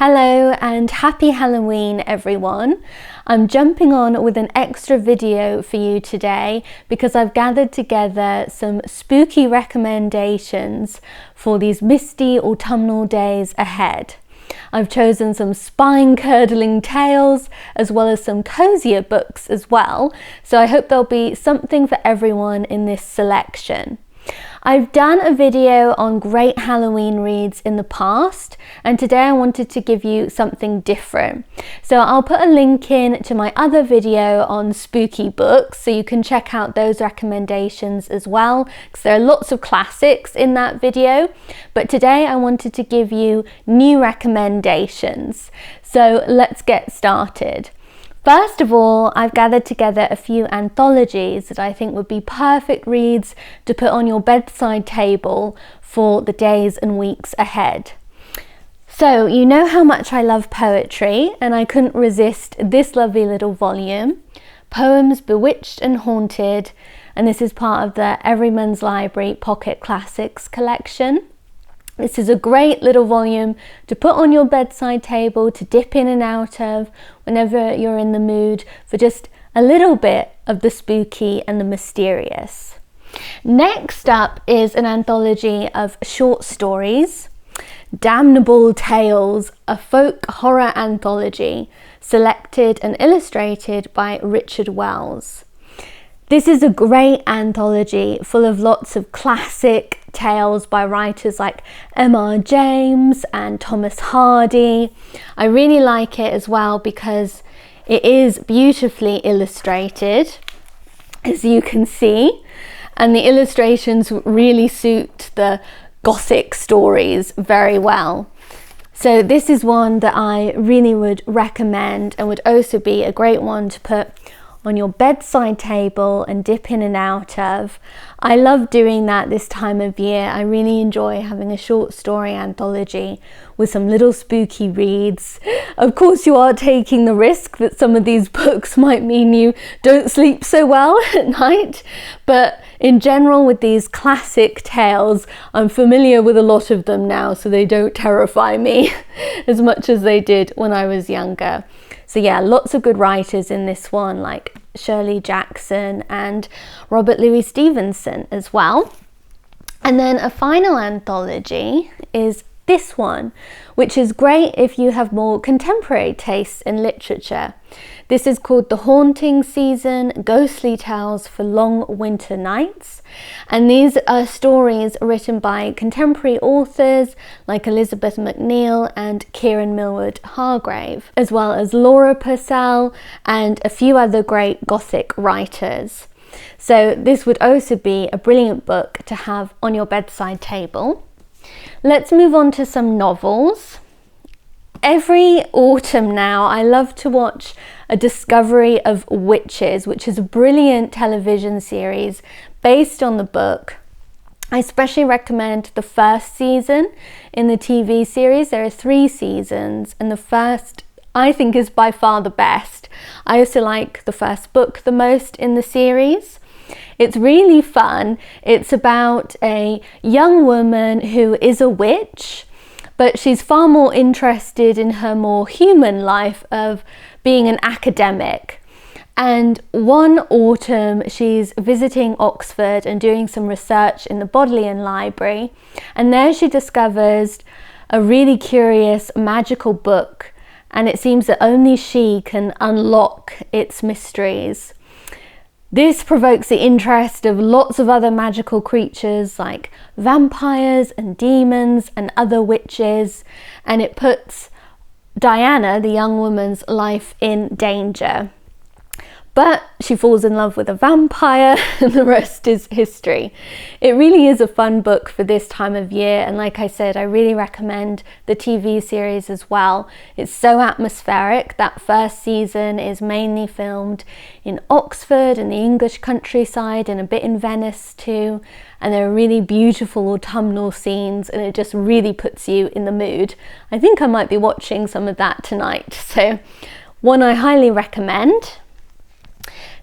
Hello and happy Halloween everyone. I'm jumping on with an extra video for you today because I've gathered together some spooky recommendations for these misty autumnal days ahead. I've chosen some spine-curdling tales as well as some Cozier books as well, so I hope there'll be something for everyone in this selection. I've done a video on great Halloween reads in the past, and today I wanted to give you something different. So I'll put a link in to my other video on spooky books so you can check out those recommendations as well, because there are lots of classics in that video. But today I wanted to give you new recommendations. So let's get started. First of all, I've gathered together a few anthologies that I think would be perfect reads to put on your bedside table for the days and weeks ahead. So, you know how much I love poetry, and I couldn't resist this lovely little volume, Poems Bewitched and Haunted, and this is part of the Everyman's Library Pocket Classics collection. This is a great little volume to put on your bedside table, to dip in and out of whenever you're in the mood for just a little bit of the spooky and the mysterious. Next up is an anthology of short stories, Damnable Tales, a folk horror anthology, selected and illustrated by Richard Wells. This is a great anthology full of lots of classic tales by writers like M.R. James and Thomas Hardy. I really like it as well because it is beautifully illustrated, as you can see, and the illustrations really suit the Gothic stories very well. So this is one that I really would recommend and would also be a great one to put on your bedside table and dip in and out of. I love doing that this time of year. I really enjoy having a short story anthology with some little spooky reads. Of course, you are taking the risk that some of these books might mean you don't sleep so well at night, but in general with these classic tales, I'm familiar with a lot of them now, so they don't terrify me as much as they did when I was younger. So yeah, lots of good writers in this one, like Shirley Jackson and Robert Louis Stevenson as well. And then a final anthology is this one, which is great if you have more contemporary tastes in literature. This is called The Haunting Season, Ghostly Tales for Long Winter Nights. And these are stories written by contemporary authors like Elizabeth MacNeil and Kieran Millward Hargrave, as well as Laura Purcell and a few other great Gothic writers. So this would also be a brilliant book to have on your bedside table. Let's move on to some novels. Every autumn now, I love to watch A Discovery of Witches, which is a brilliant television series based on the book. I especially recommend the first season in the TV series. There are 3 seasons, and the first, I think, is by far the best. I also like the first book the most in the series. It's really fun. It's about a young woman who is a witch, but she's far more interested in her more human life of being an academic. And one autumn, she's visiting Oxford and doing some research in the Bodleian Library, and there she discovers a really curious magical book, and it seems that only she can unlock its mysteries. This provokes the interest of lots of other magical creatures like vampires and demons and other witches, and it puts Diana, the young woman's life, in danger. But she falls in love with a vampire and the rest is history. It really is a fun book for this time of year, and like I said, I really recommend the TV series as well. It's so atmospheric. That first season is mainly filmed in Oxford and the English countryside and a bit in Venice too, and there are really beautiful autumnal scenes, and it just really puts you in the mood. I think I might be watching some of that tonight, so one I highly recommend.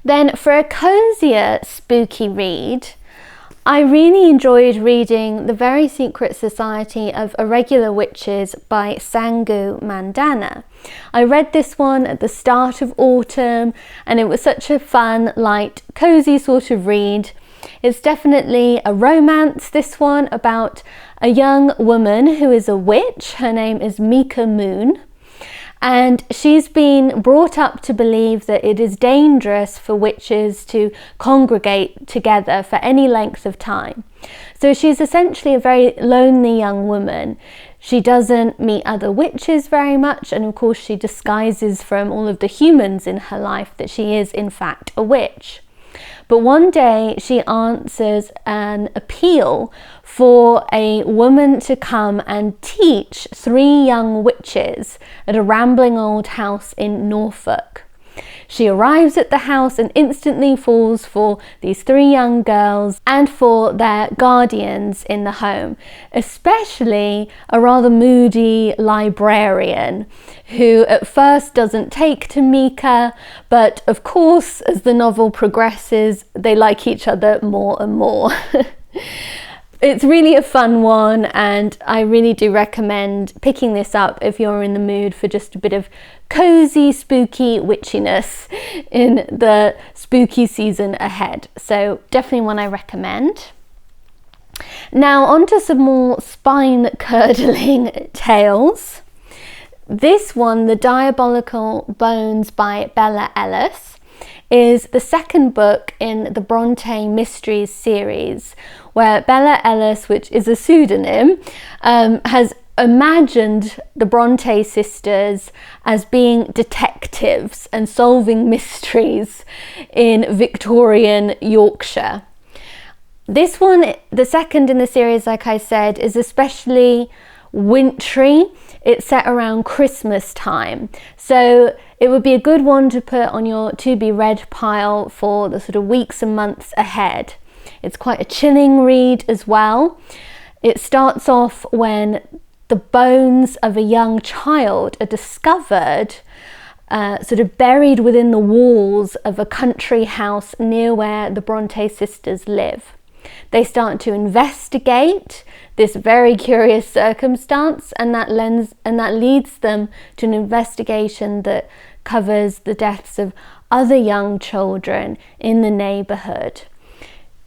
Then for a cozier spooky read, I really enjoyed reading The Very Secret Society of Irregular Witches by Sangu Mandana. I read this one at the start of autumn, and it was such a fun, light, cozy sort of read. It's definitely a romance, this one, about a young woman who is a witch. Her name is Mika Moon. And she's been brought up to believe that it is dangerous for witches to congregate together for any length of time. So she's essentially a very lonely young woman. She doesn't meet other witches very much, and of course she disguises from all of the humans in her life that she is in fact a witch. But one day she answers an appeal for a woman to come and teach 3 young witches at a rambling old house in Norfolk. She arrives at the house and instantly falls for these 3 young girls and for their guardians in the home, especially a rather moody librarian who at first doesn't take to Mika, but of course as the novel progresses they like each other more and more. It's really a fun one, and I really do recommend picking this up if you're in the mood for just a bit of cozy, spooky witchiness in the spooky season ahead. So definitely one I recommend. Now on to some more spine-curdling tales. This one, The Diabolical Bones by Bella Ellis, is the second book in the Bronte Mysteries series, where Bella Ellis, which is a pseudonym, has imagined the Bronte sisters as being detectives and solving mysteries in Victorian Yorkshire. This one, the second in the series, like I said, is especially wintry. It's set around Christmas time, so it would be a good one to put on your to be read pile for the sort of weeks and months ahead. It's quite a chilling read as well. It starts off when the bones of a young child are discovered sort of buried within the walls of a country house near where the Bronte sisters live. They start to investigate this very curious circumstance, and that leads them to an investigation that covers the deaths of other young children in the neighbourhood.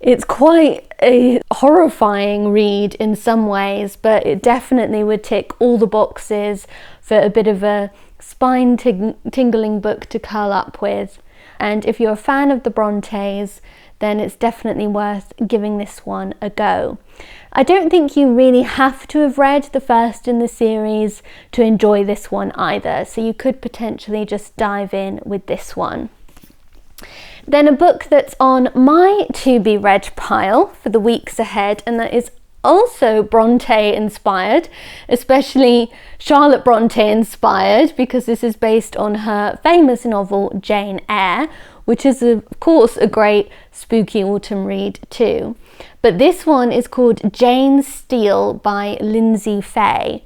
It's quite a horrifying read in some ways, but it definitely would tick all the boxes for a bit of a spine-tingling book to curl up with. And if you're a fan of the Brontes, then it's definitely worth giving this one a go. I don't think you really have to have read the first in the series to enjoy this one either, so you could potentially just dive in with this one. Then a book that's on my to be read pile for the weeks ahead, and that is also Bronte inspired, especially Charlotte Bronte inspired, because this is based on her famous novel Jane Eyre, which is of course a great spooky autumn read too. But this one is called Jane Steele by Lindsay Fay.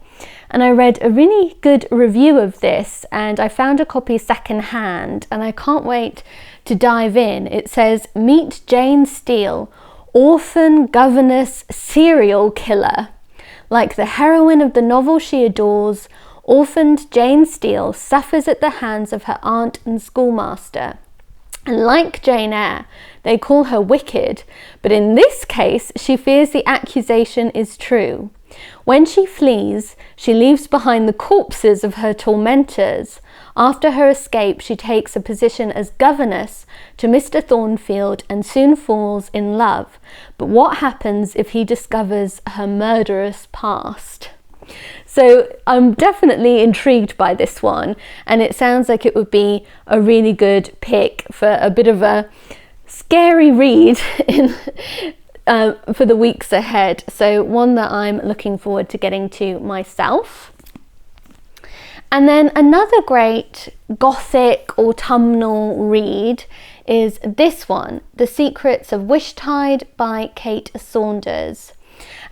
And I read a really good review of this, and I found a copy secondhand, and I can't wait to dive in. It says, "Meet Jane Steele, orphan governess serial killer. Like the heroine of the novel she adores, orphaned Jane Steele suffers at the hands of her aunt and schoolmaster. And like Jane Eyre, they call her wicked, but in this case she fears the accusation is true. When she flees, she leaves behind the corpses of her tormentors. After her escape, she takes a position as governess to Mr. Thornfield and soon falls in love. But what happens if he discovers her murderous past?" So I'm definitely intrigued by this one, and it sounds like it would be a really good pick for a bit of a scary read for the weeks ahead. So one that I'm looking forward to getting to myself. And then another great gothic autumnal read is this one, The Secrets of Wishtide by Kate Saunders.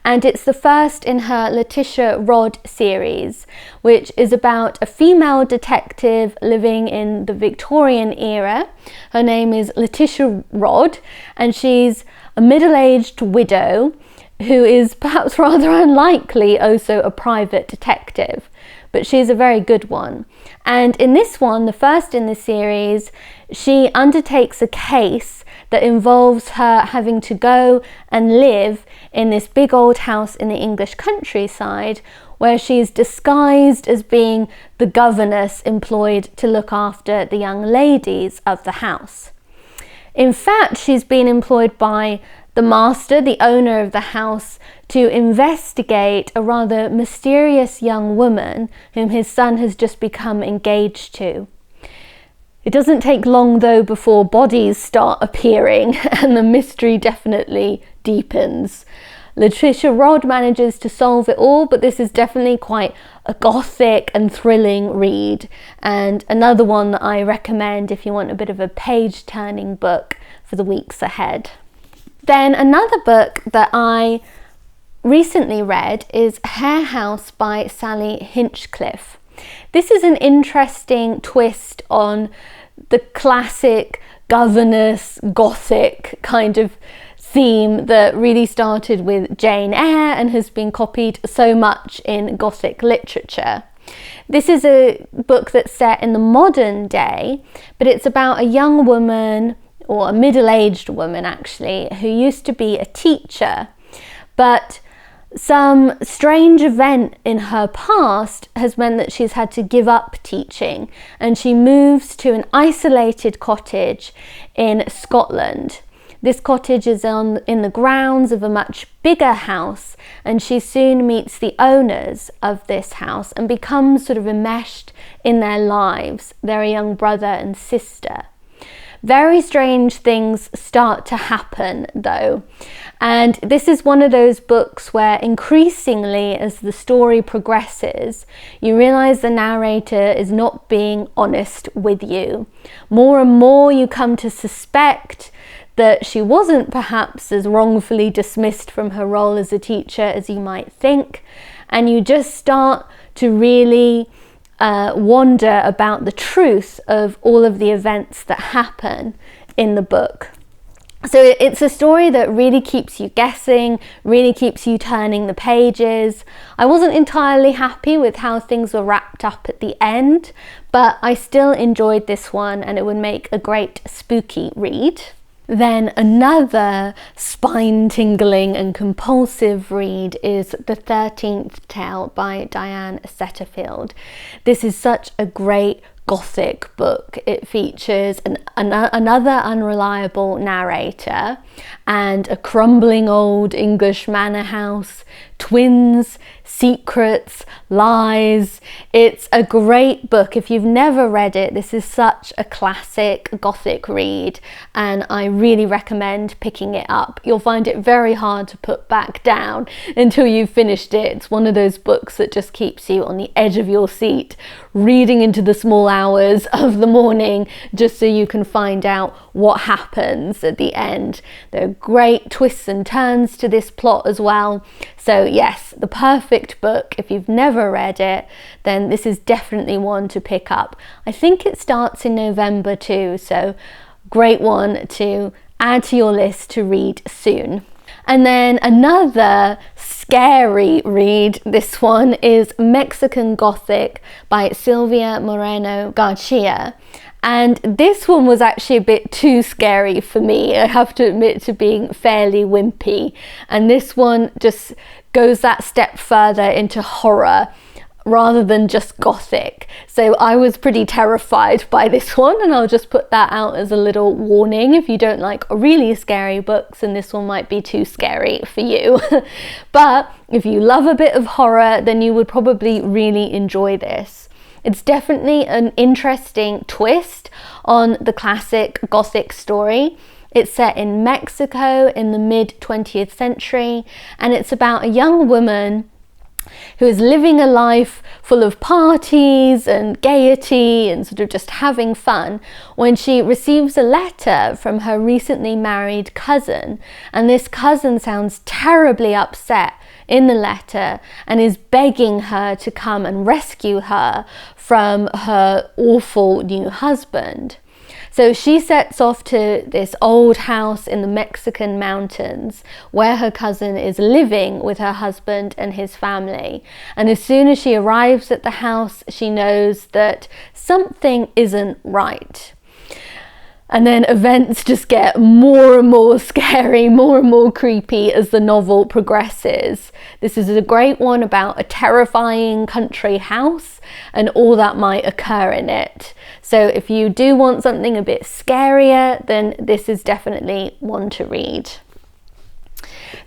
and it's the first in her Letitia Rod series, which is about a female detective living in the Victorian era. Her name is Letitia Rod, and she's a middle-aged widow who is perhaps rather unlikely also a private detective, but she's a very good one. And in this one, the first in the series, she undertakes a case that involves her having to go and live in this big old house in the English countryside, where she's disguised as being the governess employed to look after the young ladies of the house. In fact, she's been employed by the master, the owner of the house, to investigate a rather mysterious young woman whom his son has just become engaged to. It doesn't take long though before bodies start appearing and the mystery definitely deepens. Letitia Rod manages to solve it all, but this is definitely quite a gothic and thrilling read, and another one that I recommend if you want a bit of a page-turning book for the weeks ahead. Then another book that I recently read is Hare House by Sally Hinchcliffe. This is an interesting twist on the classic governess gothic kind of theme that really started with Jane Eyre and has been copied so much in gothic literature. This is a book that's set in the modern day, but it's about a young woman, or a middle-aged woman actually, who used to be a teacher, but some strange event in her past has meant that she's had to give up teaching, and she moves to an isolated cottage in Scotland. This cottage is in the grounds of a much bigger house, and she soon meets the owners of this house and becomes sort of enmeshed in their lives. They're a young brother and sister. Very strange things start to happen though, and this is one of those books where increasingly as the story progresses, you realise the narrator is not being honest with you. More and more you come to suspect that she wasn't perhaps as wrongfully dismissed from her role as a teacher as you might think, and you just start to really wonder about the truth of all of the events that happen in the book. So it's a story that really keeps you guessing, really keeps you turning the pages. I wasn't entirely happy with how things were wrapped up at the end, but I still enjoyed this one, and it would make a great spooky read. Then another spine-tingling and compulsive read is The 13th Tale by Diane Setterfield. This is such a great gothic book. It features another unreliable narrator and a crumbling old English manor house, twins, secrets, lies. It's a great book. If you've never read it, this is such a classic gothic read, and I really recommend picking it up. You'll find it very hard to put back down until you've finished it. It's one of those books that just keeps you on the edge of your seat, reading into the small hours of the morning just so you can find out what happens at the end. There are great twists and turns to this plot as well. So yes, the perfect book. If you've never read it, then this is definitely one to pick up. I think it starts in November too, so great one to add to your list to read soon. And then another scary read, this one is Mexican Gothic by Sylvia Moreno Garcia. And this one was actually a bit too scary for me, I have to admit, to being fairly wimpy. And this one just goes that step further into horror rather than just gothic. So I was pretty terrified by this one, and I'll just put that out as a little warning. If you don't like really scary books, and this one might be too scary for you. But if you love a bit of horror, then you would probably really enjoy this. It's definitely an interesting twist on the classic Gothic story. It's set in Mexico in the mid-20th century, and it's about a young woman who is living a life full of parties and gaiety and sort of just having fun when she receives a letter from her recently married cousin. And this cousin sounds terribly upset in the letter and is begging her to come and rescue her from her awful new husband. So she sets off to this old house in the Mexican mountains where her cousin is living with her husband and his family. And as soon as she arrives at the house, she knows that something isn't right. And then events just get more and more scary, more and more creepy as the novel progresses. This is a great one about a terrifying country house and all that might occur in it. So if you do want something a bit scarier, then this is definitely one to read.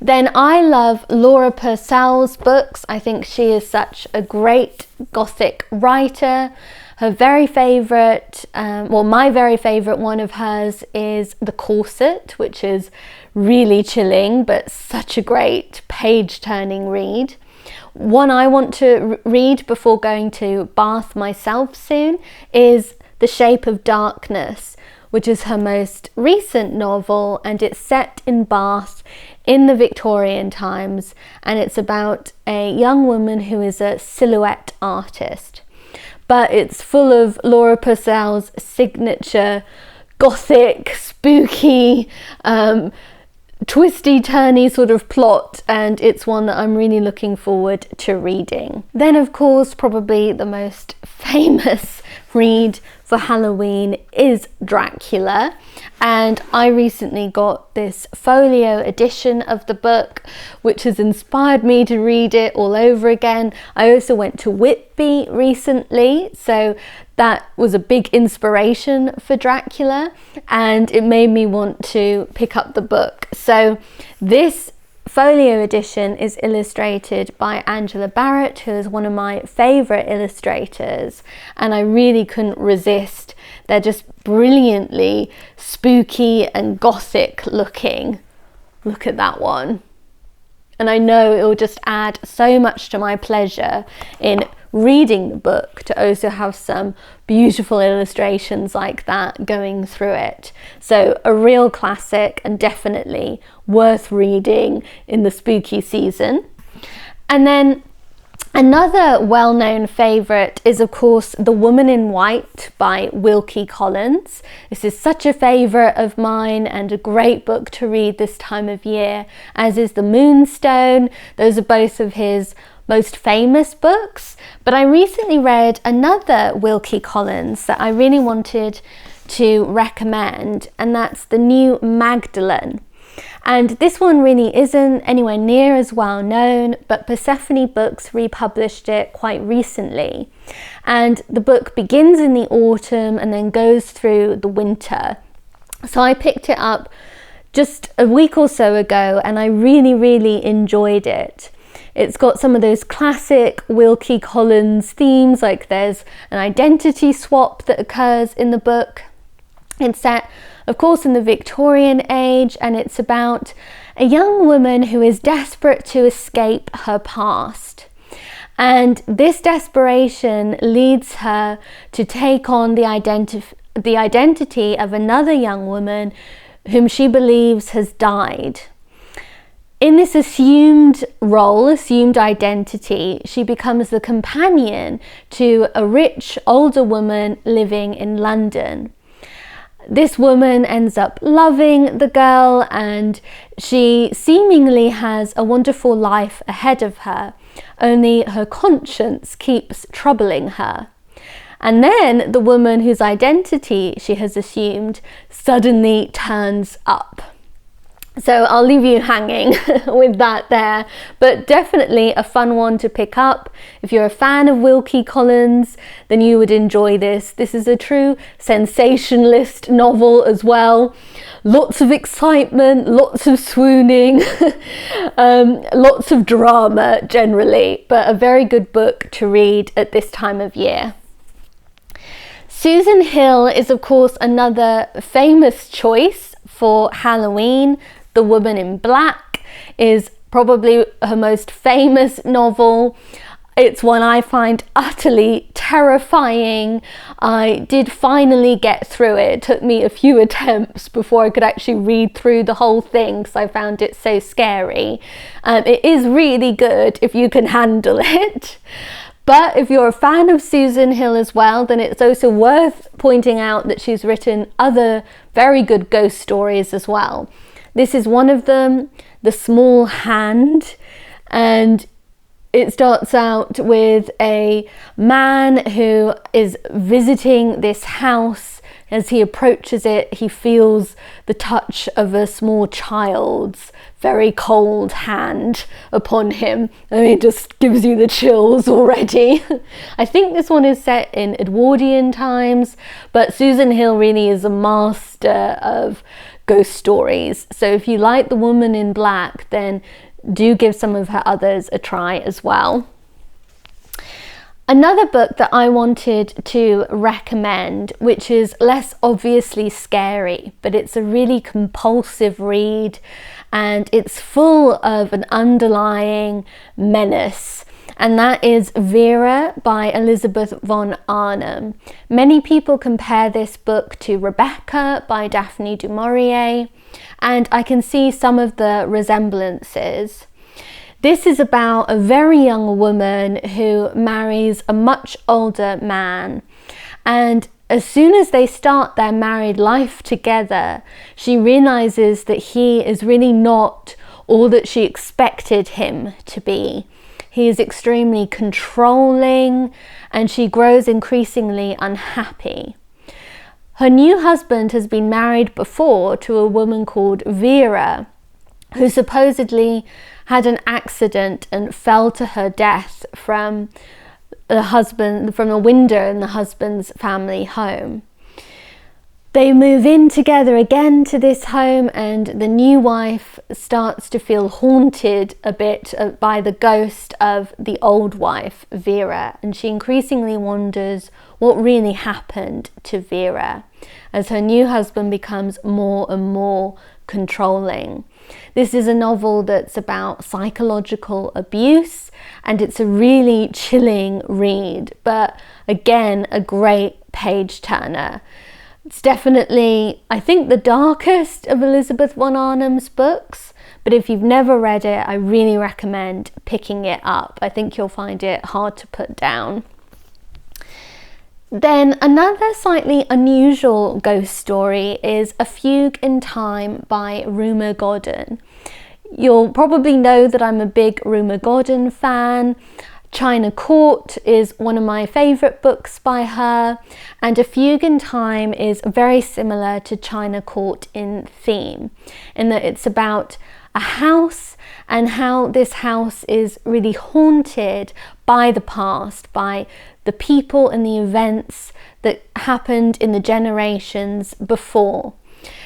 Then I love Laura Purcell's books. I think she is such a great Gothic writer. Her very favourite, my very favourite one of hers is The Corset, which is really chilling, but such a great page-turning read. One I want to read before going to Bath myself soon is The Shape of Darkness, which is her most recent novel, and it's set in Bath in the Victorian times, and it's about a young woman who is a silhouette artist. But it's full of Laura Purcell's signature Gothic, spooky, twisty-turny sort of plot, and it's one that I'm really looking forward to reading. Then, of course, probably the most famous read for Halloween is Dracula, and I recently got this folio edition of the book, which has inspired me to read it all over again. I also went to Whitby recently, so that was a big inspiration for Dracula, and it made me want to pick up the book. So this folio edition is illustrated by Angela Barrett, who is one of my favourite illustrators, and I really couldn't resist. They're just brilliantly spooky and gothic looking. Look at that one. And I know it will just add so much to my pleasure in reading the book to also have some beautiful illustrations like that going through it. So a real classic and definitely worth reading in the spooky season. And then another well-known favourite is, of course, The Woman in White by Wilkie Collins. This is such a favourite of mine and a great book to read this time of year, as is The Moonstone. Those are both of his most famous books. But I recently read another Wilkie Collins that I really wanted to recommend, and that's the new Magdalene. And this one really isn't anywhere near as well known, but Persephone Books republished it quite recently. And the book begins in the autumn and then goes through the winter. So I picked it up just a week or so ago and I really, really enjoyed it. It's got some of those classic Wilkie Collins themes, like there's an identity swap that occurs in the book. It's set, of course, in the Victorian age, and it's about a young woman who is desperate to escape her past. And this desperation leads her to take on the identity of another young woman whom she believes has died. In this assumed role, assumed identity, she becomes the companion to a rich older woman living in London. This woman ends up loving the girl and she seemingly has a wonderful life ahead of her, only her conscience keeps troubling her. And then the woman whose identity she has assumed suddenly turns up. So I'll leave you hanging with that there, but definitely a fun one to pick up. If you're a fan of Wilkie Collins, then you would enjoy this. This is a true sensationalist novel as well. Lots of excitement, lots of swooning, lots of drama generally, but a very good book to read at this time of year. Susan Hill is, of course, another famous choice for Halloween. The Woman in Black is probably her most famous novel. It's one I find utterly terrifying. I did finally get through it. It took me a few attempts before I could actually read through the whole thing because I found it so scary. It is really good if you can handle it. But if you're a fan of Susan Hill as well, then it's also worth pointing out that she's written other very good ghost stories as well. This is one of them, The Small Hand, and it starts out with a man who is visiting this house. As he approaches it, he feels the touch of a small child's very cold hand upon him. I mean, it just gives you the chills already. I think this one is set in Edwardian times, but Susan Hill really is a master of ghost stories. So if you like The Woman in Black, then do give some of her others a try as well. Another book that I wanted to recommend, which is less obviously scary, but it's a really compulsive read and it's full of an underlying menace, and that is Vera by Elizabeth von Arnim. Many people compare this book to Rebecca by Daphne du Maurier, and I can see some of the resemblances. This is about a very young woman who marries a much older man, and as soon as they start their married life together, she realizes that he is really not all that she expected him to be. He is extremely controlling, and she grows increasingly unhappy. Her new husband has been married before to a woman called Vera, who supposedly had an accident and fell to her death from a window in the husband's family home. They move in together again to this home, and the new wife starts to feel haunted a bit by the ghost of the old wife, Vera, and she increasingly wonders what really happened to Vera as her new husband becomes more and more controlling. This is a novel that's about psychological abuse, and it's a really chilling read, but again, a great page turner. It's definitely, I think, the darkest of Elizabeth von Arnim's books, but if you've never read it, I really recommend picking it up. I think you'll find it hard to put down. Then another slightly unusual ghost story is A Fugue in Time by Rumer Godden. You'll probably know that I'm a big Rumer Godden fan. China Court is one of my favourite books by her, and A Fugue in Time is very similar to China Court in theme, in that it's about a house and how this house is really haunted by the past, by the people and the events that happened in the generations before.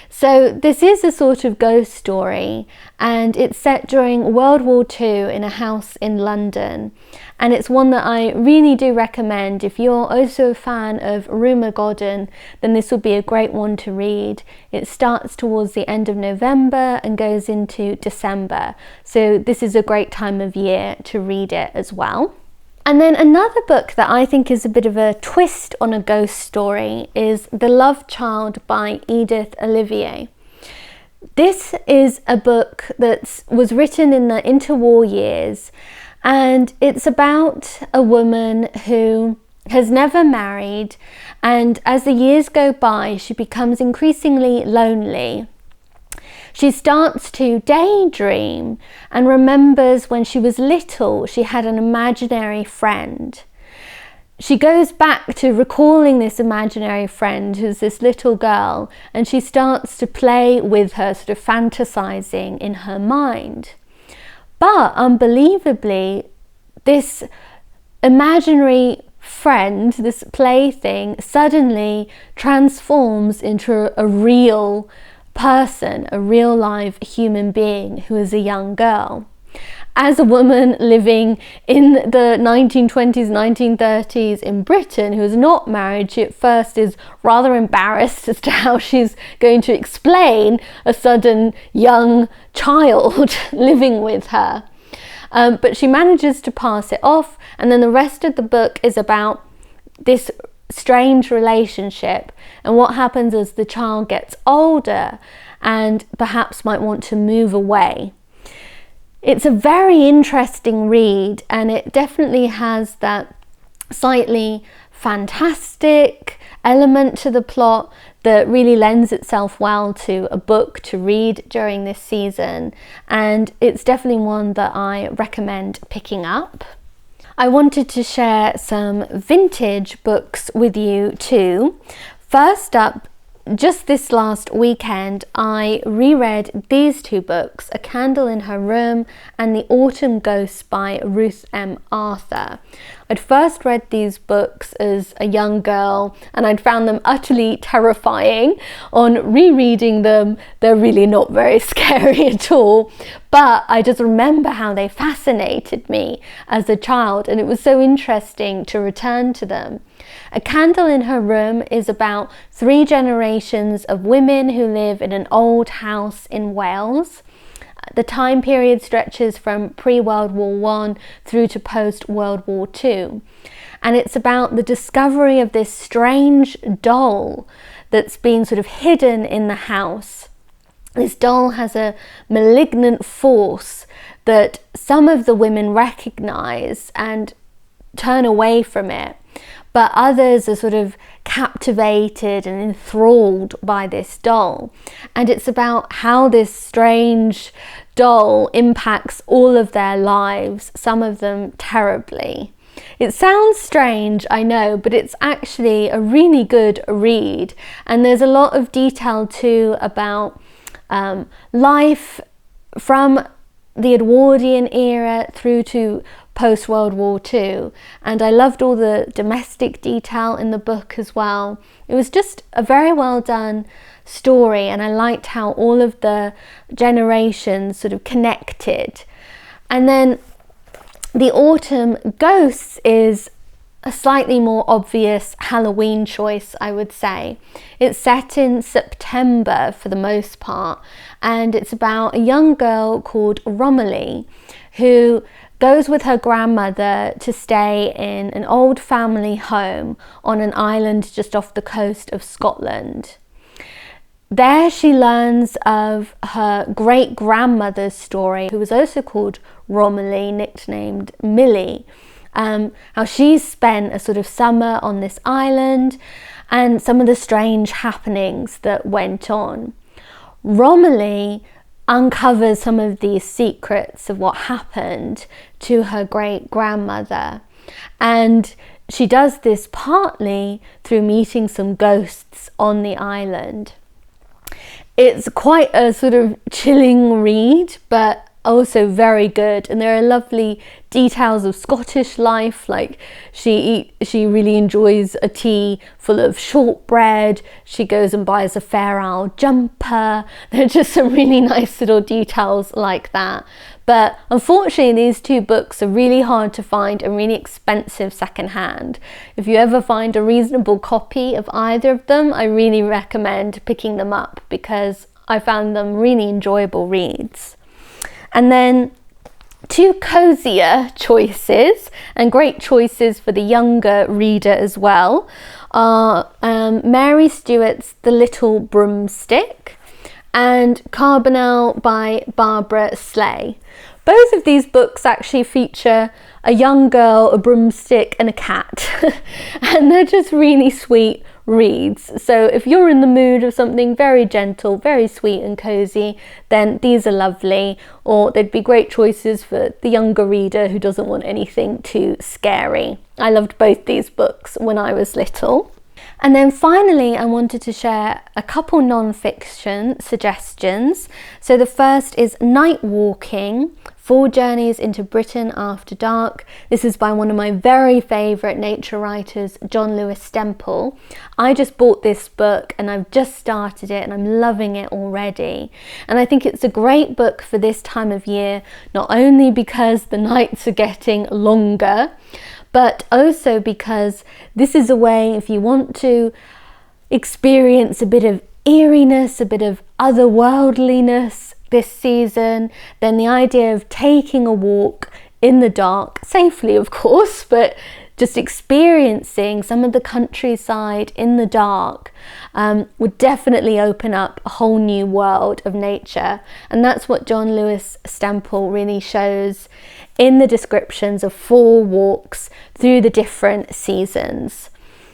So this is a sort of ghost story, and it's set during World War II in a house in London, and it's one that I really do recommend. If you're also a fan of Rumer Godden, then this would be a great one to read. It starts towards the end of November and goes into December, so this is a great time of year to read it as well. And then another book that I think is a bit of a twist on a ghost story is The Love Child by Edith Olivier. This is a book that was written in the interwar years, and it's about a woman who has never married, and as the years go by, she becomes increasingly lonely. She starts to daydream and remembers when she was little she had an imaginary friend. She goes back to recalling this imaginary friend who's this little girl, and she starts to play with her, sort of fantasizing in her mind. But unbelievably, this imaginary friend, this plaything, suddenly transforms into a real person, a real live human being who is a young girl. As a woman living in the 1920s, 1930s in Britain who is not married, she at first is rather embarrassed as to how she's going to explain a sudden young child living with her. but she manages to pass it off, and then the rest of the book is about this strange relationship and what happens as the child gets older and perhaps might want to move away. It's a very interesting read, and it definitely has that slightly fantastic element to the plot that really lends itself well to a book to read during this season, and it's definitely one that I recommend picking up. I wanted to share some vintage books with you too. First up, just this last weekend, I reread these two books, A Candle in Her Room and The Autumn Ghosts by Ruth M. Arthur. I'd first read these books as a young girl and I'd found them utterly terrifying. On rereading them, they're really not very scary at all, but I just remember how they fascinated me as a child, and it was so interesting to return to them. A Candle in Her Room is about 3 generations of women who live in an old house in Wales. The time period stretches from pre-World War I through to post-World War II. And it's about the discovery of this strange doll that's been sort of hidden in the house. This doll has a malignant force that some of the women recognize and turn away from it, but others are sort of captivated and enthralled by this doll. And it's about how this strange doll impacts all of their lives, some of them terribly. It sounds strange, I know, but it's actually a really good read, and there's a lot of detail too about life from the Edwardian era through to post-World War II, and I loved all the domestic detail in the book as well. It was just a very well done story, and I liked how all of the generations sort of connected. And then The Autumn Ghosts is a slightly more obvious Halloween choice, I would say. It's set in September for the most part, and it's about a young girl called Romilly who goes with her grandmother to stay in an old family home on an island just off the coast of Scotland. There she learns of her great-grandmother's story, who was also called Romilly, nicknamed Millie, how she spent a sort of summer on this island and some of the strange happenings that went on. Romilly uncovers some of these secrets of what happened to her great-grandmother, and she does this partly through meeting some ghosts on the island. It's quite a sort of chilling read, but also very good, and there are lovely details of Scottish life, like she really enjoys a tea full of shortbread, she goes and buys a Fair Isle jumper. There are just some really nice little details like that. But unfortunately these two books are really hard to find and really expensive secondhand. If you ever find a reasonable copy of either of them, I really recommend picking them up because I found them really enjoyable reads. And then 2 cozier choices, and great choices for the younger reader as well, are Mary Stewart's The Little Broomstick and Carbonel by Barbara Sleigh. Both of these books actually feature a young girl, a broomstick and a cat and they're just really sweet reads. So if you're in the mood of something very gentle, very sweet and cozy, then these are lovely, or they'd be great choices for the younger reader who doesn't want anything too scary. I loved both these books when I was little. And then finally, I wanted to share a couple non-fiction suggestions. So the first is Night Walking, 4 Journeys into Britain After Dark. This is by one of my very favourite nature writers, John Lewis Stemple. I just bought this book and I've just started it and I'm loving it already. And I think it's a great book for this time of year, not only because the nights are getting longer, but also because this is a way, if you want to experience a bit of eeriness, a bit of otherworldliness this season, then the idea of taking a walk in the dark, safely of course, but just experiencing some of the countryside in the dark would definitely open up a whole new world of nature. And that's what John Lewis Stemple really shows in the descriptions of 4 walks through the different seasons.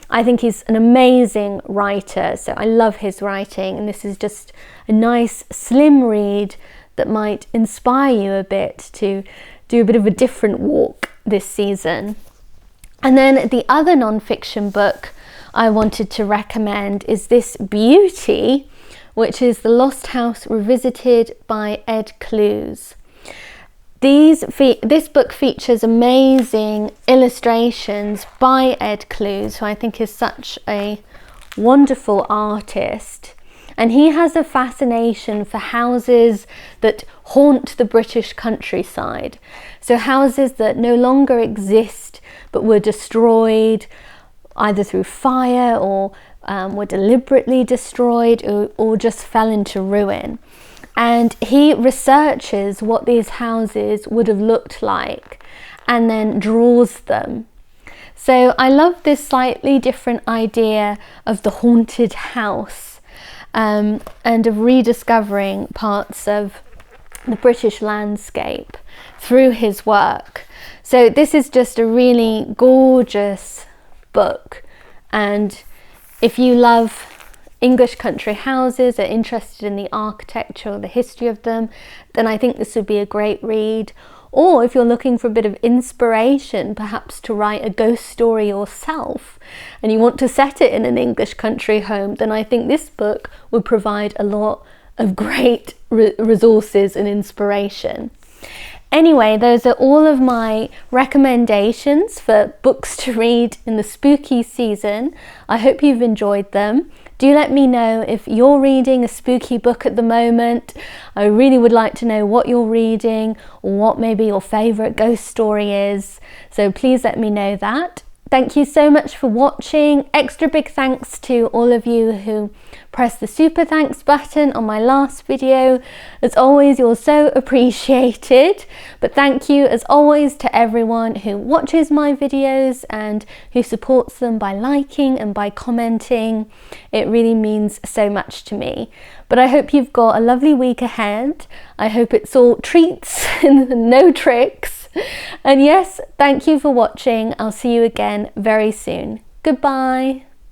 I think he's an amazing writer, so I love his writing, and this is just a nice slim read that might inspire you a bit to do a bit of a different walk this season. And then the other non-fiction book I wanted to recommend is this beauty, which is The Lost House Revisited by Ed Clues. This book features amazing illustrations by Ed Clues, who I think is such a wonderful artist. And he has a fascination for houses that haunt the British countryside. So houses that no longer exist but were destroyed either through fire or were deliberately destroyed or just fell into ruin. And he researches what these houses would have looked like and then draws them. So I love this slightly different idea of the haunted house and of rediscovering parts of the British landscape through his work. So this is just a really gorgeous book, and if you love English country houses, are interested in the architecture or the history of them, then I think this would be a great read. Or if you're looking for a bit of inspiration, perhaps to write a ghost story yourself, and you want to set it in an English country home, then I think this book would provide a lot of great resources and inspiration. Anyway, those are all of my recommendations for books to read in the spooky season. I hope you've enjoyed them. Do let me know if you're reading a spooky book at the moment. I really would like to know what you're reading or what maybe your favourite ghost story is. So please let me know that. Thank you so much for watching. Extra big thanks to all of you who pressed the super thanks button on my last video. As always, you're so appreciated. But thank you as always to everyone who watches my videos and who supports them by liking and by commenting. It really means so much to me. But I hope you've got a lovely week ahead. I hope it's all treats and no tricks. And yes, thank you for watching. I'll see you again very soon. Goodbye.